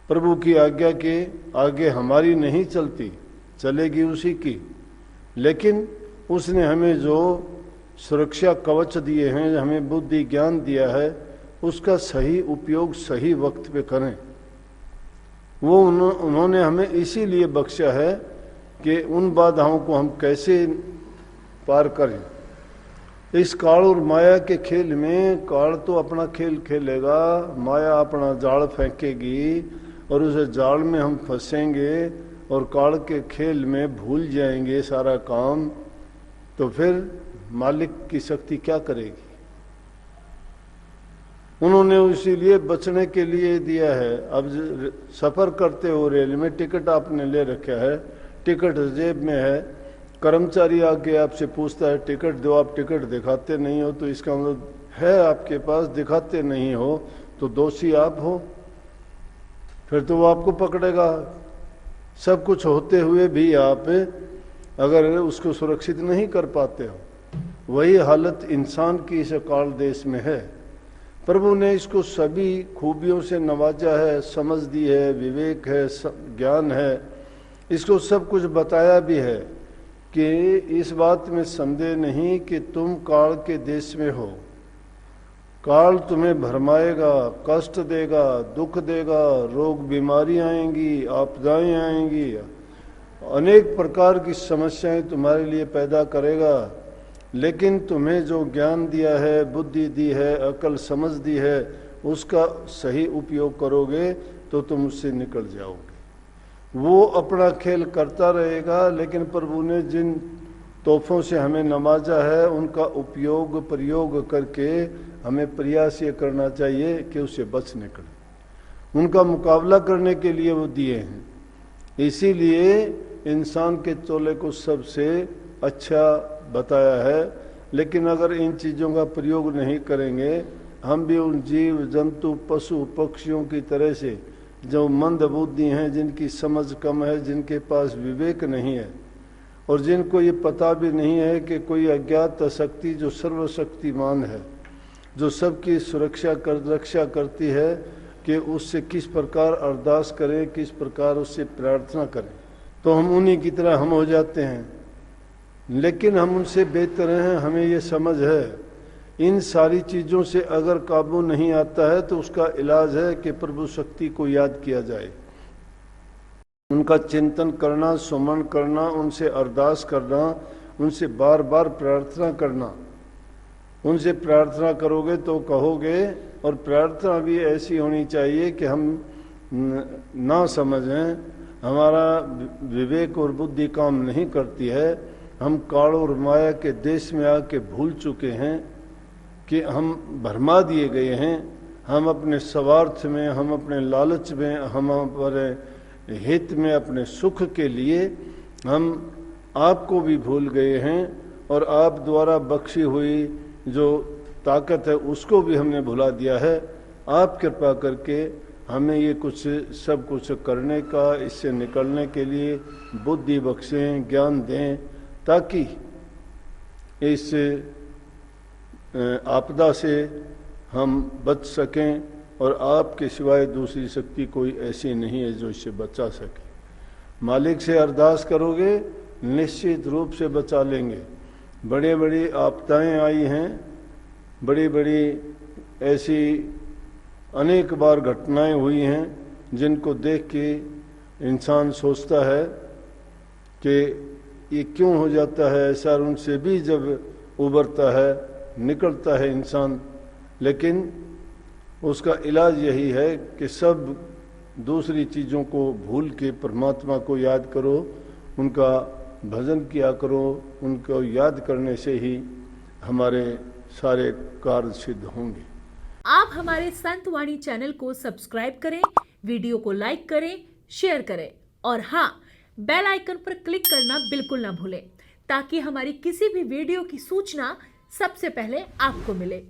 प्रभु की आज्ञा के आगे हमारी नहीं चलती, चलेगी उसी की। लेकिन उसने हमें जो सुरक्षा कवच दिए हैं, हमें बुद्धि ज्ञान दिया है, उसका सही उपयोग सही वक्त पे करें। वो उन्होंने हमें इसीलिए बख्शा है कि उन बाधाओं को हम कैसे पार करें। इस काल और माया के खेल में काल तो अपना खेल खेलेगा, माया अपना जाल फेंकेगी और उस जाल में हम फंसेंगे और काल के खेल में भूल जाएंगे सारा काम, तो फिर मालिक की शक्ति क्या करेगी। उन्होंने इसीलिए बचने के लिए दिया है। अब सफर करते हो रेल में, टिकट आपने ले रखा है, टिकट जेब में है, कर्मचारी आके आपसे पूछता है टिकट दो, आप टिकट दिखाते नहीं हो, तो इसका मतलब है आपके पास, दिखाते नहीं हो तो दोषी आप हो, फिर तो वो आपको पकड़ेगा। सब कुछ होते हुए भी आप अगर उसको सुरक्षित नहीं कर पाते हो, वही हालत इंसान की इस काल देश में है। प्रभु ने इसको सभी खूबियों से नवाजा है, समझ दी है, विवेक है, ज्ञान है, इसको सब कुछ बताया भी है कि इस बात में संदेह नहीं कि तुम काल के देश में हो। काल तुम्हें भरमाएगा, कष्ट देगा, दुख देगा, रोग बीमारी आएंगी, आपदाएं आएंगी, अनेक प्रकार की समस्याएं तुम्हारे लिए पैदा करेगा। लेकिन तुम्हें जो ज्ञान दिया है, बुद्धि दी है, अकल समझ दी है, उसका सही उपयोग करोगे तो तुम उससे निकल जाओगे। वो अपना खेल करता रहेगा, लेकिन प्रभु ने जिन तोहफों से हमें नवाजा है उनका उपयोग प्रयोग करके हमें प्रयास ये करना चाहिए कि उससे बच निकले। उनका मुकाबला करने के लिए वो दिए हैं। इसीलिए इंसान के चोले को सबसे अच्छा बताया है। लेकिन अगर इन चीज़ों का प्रयोग नहीं करेंगे, हम भी उन जीव जंतु पशु पक्षियों की तरह से जो मंद बुद्धि हैं, जिनकी समझ कम है, जिनके पास विवेक नहीं है और जिनको ये पता भी नहीं है कि कोई अज्ञात शक्ति जो सर्वशक्तिमान है, जो सबकी सुरक्षा रक्षा करती है, कि उससे किस प्रकार अरदास करें, किस प्रकार उससे प्रार्थना करें, तो हम उन्हीं की तरह हम हो जाते हैं। लेकिन हम उनसे बेहतर हैं, हमें ये समझ है। इन सारी चीज़ों से अगर काबू नहीं आता है तो उसका इलाज है कि प्रभु शक्ति को याद किया जाए, उनका चिंतन करना, सुमन करना, उनसे अरदास करना, उनसे बार बार प्रार्थना करना। उनसे प्रार्थना करोगे तो कहोगे, और प्रार्थना भी ऐसी होनी चाहिए कि हम ना समझें, हमारा विवेक और बुद्धि काम नहीं करती है, हम काल और माया के देश में आके भूल चुके हैं कि हम भरमा दिए गए हैं। हम अपने स्वार्थ में, हम अपने लालच में, हम अपने हित में, अपने सुख के लिए हम आपको भी भूल गए हैं, और आप द्वारा बख्शी हुई जो ताकत है उसको भी हमने भुला दिया है। आप कृपा करके हमें ये कुछ सब कुछ करने का, इससे निकलने के लिए बुद्धि बख्शें, ज्ञान दें, ताकि इस आपदा से हम बच सकें। और आपके सिवाय दूसरी शक्ति कोई ऐसी नहीं है जो इससे बचा सके। मालिक से अरदास करोगे, निश्चित रूप से बचा लेंगे। बड़ी बड़ी आपदाएं आई हैं, बड़ी बड़ी ऐसी अनेक बार घटनाएं हुई हैं, जिनको देख के इंसान सोचता है कि ये क्यों हो जाता है ऐसा, और उनसे भी जब उबरता है, निकलता है इंसान। लेकिन उसका इलाज यही है कि सब दूसरी चीज़ों को भूल के परमात्मा को याद करो, उनका भजन किया करो। उनको याद करने से ही हमारे सारे कार्य सिद्ध होंगे। आप हमारे संत वाणी चैनल को सब्सक्राइब करें, वीडियो को लाइक करें, शेयर करें, और हाँ, बेल आइकन पर क्लिक करना बिल्कुल ना भूलें, ताकि हमारी किसी भी वीडियो की सूचना सबसे पहले आपको मिले।